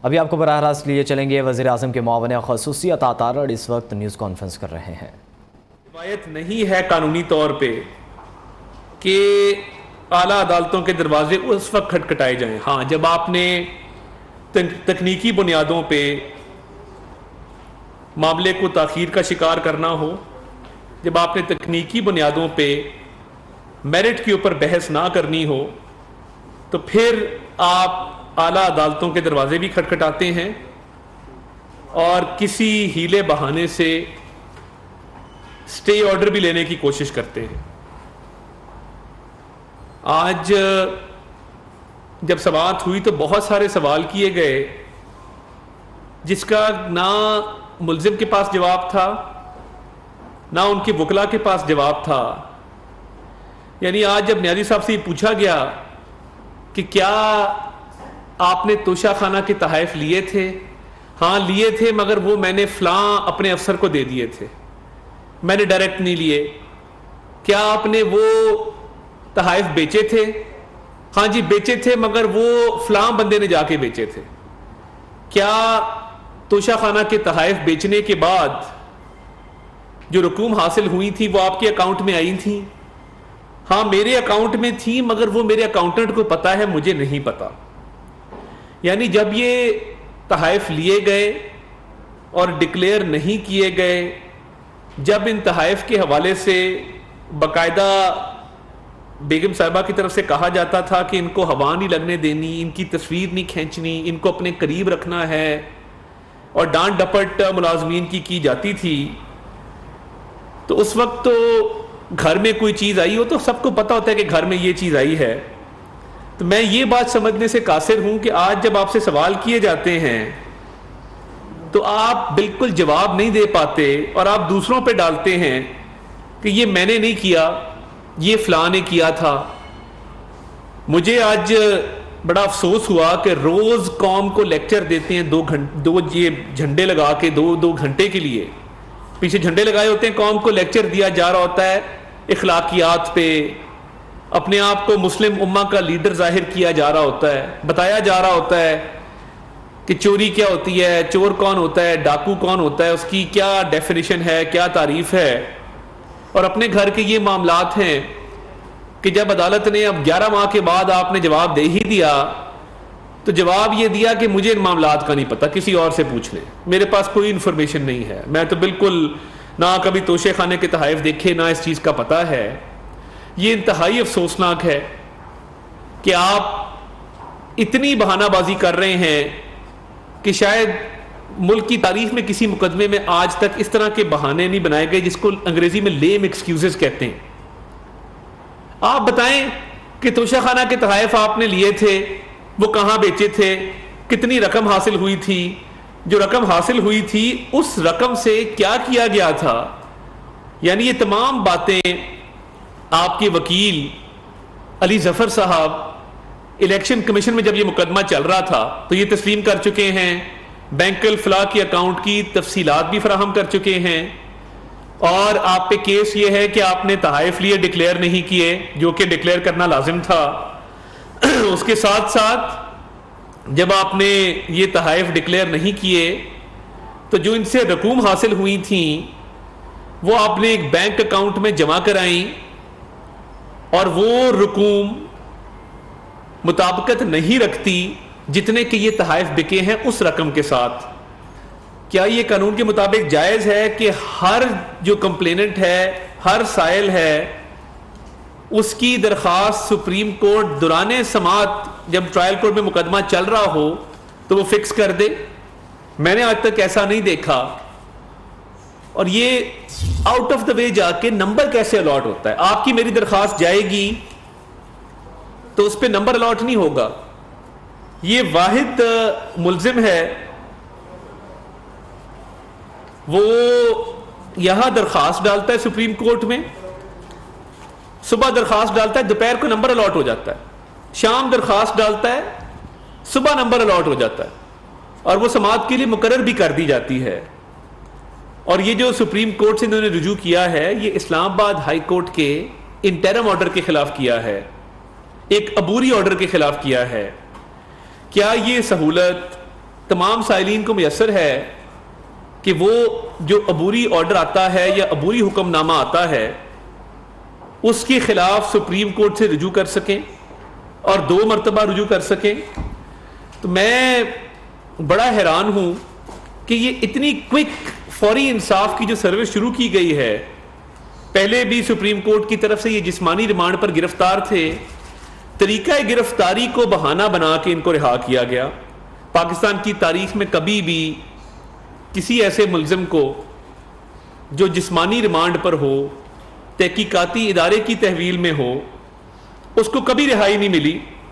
ابھی آپ کو براہ راست لیے چلیں گے، وزیر اعظم کے معاون خصوصی عطا تارڑ اس وقت نیوز کانفرنس کر رہے ہیں۔ روایت نہیں ہے قانونی طور پہ کہ اعلیٰ عدالتوں کے دروازے اس وقت کھٹکھٹائے جائیں۔ ہاں، جب آپ نے تکنیکی بنیادوں پہ معاملے کو تاخیر کا شکار کرنا ہو، جب آپ نے تکنیکی بنیادوں پہ میرٹ کے اوپر بحث نہ کرنی ہو، تو پھر آپ اعلیٰ عدالتوں کے دروازے بھی کھٹکھٹاتے ہیں اور کسی ہیلے بہانے سے سٹے آرڈر بھی لینے کی کوشش کرتے ہیں۔ آج جب سماعت ہوئی تو بہت سارے سوال کیے گئے جس کا نہ ملزم کے پاس جواب تھا، نہ ان کے وکلاء کے پاس جواب تھا۔ یعنی آج جب نیازی صاحب سے یہ پوچھا گیا کہ کیا آپ نے توشہ خانہ کے تحائف لیے تھے؟ ہاں لیے تھے، مگر وہ میں نے فلاں اپنے افسر کو دے دیے تھے، میں نے ڈائریکٹ نہیں لیے۔ کیا آپ نے وہ تحائف بیچے تھے؟ ہاں جی بیچے تھے، مگر وہ فلاں بندے نے جا کے بیچے تھے۔ کیا توشہ خانہ کے تحائف بیچنے کے بعد جو رقوم حاصل ہوئی تھی وہ آپ کے اکاؤنٹ میں آئی تھیں؟ ہاں میرے اکاؤنٹ میں تھی، مگر وہ میرے اکاؤنٹنٹ کو پتا ہے، مجھے نہیں پتا۔ یعنی جب یہ تحائف لیے گئے اور ڈکلیئر نہیں کیے گئے، جب ان تحائف کے حوالے سے باقاعدہ بیگم صاحبہ کی طرف سے کہا جاتا تھا کہ ان کو ہوا نہیں لگنے دینی، ان کی تصویر نہیں کھینچنی، ان کو اپنے قریب رکھنا ہے، اور ڈانٹ ڈپٹ ملازمین کی جاتی تھی، تو اس وقت تو گھر میں کوئی چیز آئی ہو تو سب کو پتا ہوتا ہے کہ گھر میں یہ چیز آئی ہے۔ تو میں یہ بات سمجھنے سے قاصر ہوں کہ آج جب آپ سے سوال کیے جاتے ہیں تو آپ بالکل جواب نہیں دے پاتے اور آپ دوسروں پہ ڈالتے ہیں کہ یہ میں نے نہیں کیا، یہ فلاں نے کیا تھا۔ مجھے آج بڑا افسوس ہوا کہ روز قوم کو لیکچر دیتے ہیں دو یہ جھنڈے لگا کے دو گھنٹے کے لیے پیچھے جھنڈے لگائے ہوتے ہیں، قوم کو لیکچر دیا جا رہا ہوتا ہے اخلاقیات پہ، اپنے آپ کو مسلم امہ کا لیڈر ظاہر کیا جا رہا ہوتا ہے، بتایا جا رہا ہوتا ہے کہ چوری کیا ہوتی ہے، چور کون ہوتا ہے، ڈاکو کون ہوتا ہے، اس کی کیا ڈیفینیشن ہے، کیا تعریف ہے۔ اور اپنے گھر کے یہ معاملات ہیں کہ جب عدالت نے اب 11 ماہ کے بعد آپ نے جواب دے ہی دیا تو جواب یہ دیا کہ مجھے ان معاملات کا نہیں پتا، کسی اور سے پوچھ لیں، میرے پاس کوئی انفارمیشن نہیں ہے، میں تو بالکل نہ کبھی توشے خانے کے تحائف دیکھے، نہ اس چیز کا پتا ہے۔ یہ انتہائی افسوسناک ہے کہ آپ اتنی بہانہ بازی کر رہے ہیں کہ شاید ملک کی تاریخ میں کسی مقدمے میں آج تک اس طرح کے بہانے نہیں بنائے گئے جس کو انگریزی میں لیم ایکسکیوزز کہتے ہیں۔ آپ بتائیں کہ توشہ خانہ کے تحائف آپ نے لیے تھے، وہ کہاں بیچے تھے، کتنی رقم حاصل ہوئی تھی، جو رقم حاصل ہوئی تھی اس رقم سے کیا کیا گیا تھا۔ یعنی یہ تمام باتیں آپ کے وکیل علی ظفر صاحب الیکشن کمیشن میں جب یہ مقدمہ چل رہا تھا تو یہ تسلیم کر چکے ہیں، بینک الفلاح کے اکاؤنٹ کی تفصیلات بھی فراہم کر چکے ہیں، اور آپ پہ کیس یہ ہے کہ آپ نے تحائف لیے ڈکلیئر نہیں کیے، جو کہ ڈکلیئر کرنا لازم تھا۔ اس کے ساتھ ساتھ جب آپ نے یہ تحائف ڈکلیئر نہیں کیے تو جو ان سے رقوم حاصل ہوئی تھیں وہ آپ نے ایک بینک اکاؤنٹ میں جمع کرائیں، اور وہ رقوم مطابقت نہیں رکھتی جتنے کہ یہ تحائف بکے ہیں اس رقم کے ساتھ۔ کیا یہ قانون کے مطابق جائز ہے کہ ہر جو کمپلیننٹ ہے، ہر سائل ہے، اس کی درخواست سپریم کورٹ دوران سماعت جب ٹرائل کورٹ میں مقدمہ چل رہا ہو تو وہ فکس کر دے؟ میں نے آج تک ایسا نہیں دیکھا۔ اور یہ آؤٹ آف دا وے جا کے نمبر کیسے الاٹ ہوتا ہے؟ آپ کی میری درخواست جائے گی تو اس پہ نمبر الاٹ نہیں ہوگا۔ یہ واحد ملزم ہے، وہ یہاں درخواست ڈالتا ہے سپریم کورٹ میں، صبح درخواست ڈالتا ہے، دوپہر کو نمبر الاٹ ہو جاتا ہے، شام درخواست ڈالتا ہے، صبح نمبر الاٹ ہو جاتا ہے، اور وہ سماعت کے لیے مقرر بھی کر دی جاتی ہے۔ اور یہ جو سپریم کورٹ سے انہوں نے رجوع کیا ہے یہ اسلام آباد ہائی کورٹ کے انٹرم آرڈر کے خلاف کیا ہے، ایک عبوری آرڈر کے خلاف کیا ہے۔ کیا یہ سہولت تمام سائلین کو میسر ہے کہ وہ جو عبوری آرڈر آتا ہے یا عبوری حکم نامہ آتا ہے اس کے خلاف سپریم کورٹ سے رجوع کر سکیں اور 2 مرتبہ رجوع کر سکیں. تو میں بڑا حیران ہوں کہ یہ اتنی کوئک فوری انصاف کی جو سروس شروع کی گئی ہے. پہلے بھی سپریم کورٹ کی طرف سے یہ جسمانی ریمانڈ پر گرفتار تھے, طریقہ گرفتاری کو بہانہ بنا کے ان کو رہا کیا گیا. پاکستان کی تاریخ میں کبھی بھی کسی ایسے ملزم کو جو جسمانی ریمانڈ پر ہو, تحقیقاتی ادارے کی تحویل میں ہو, اس کو کبھی رہائی نہیں ملی.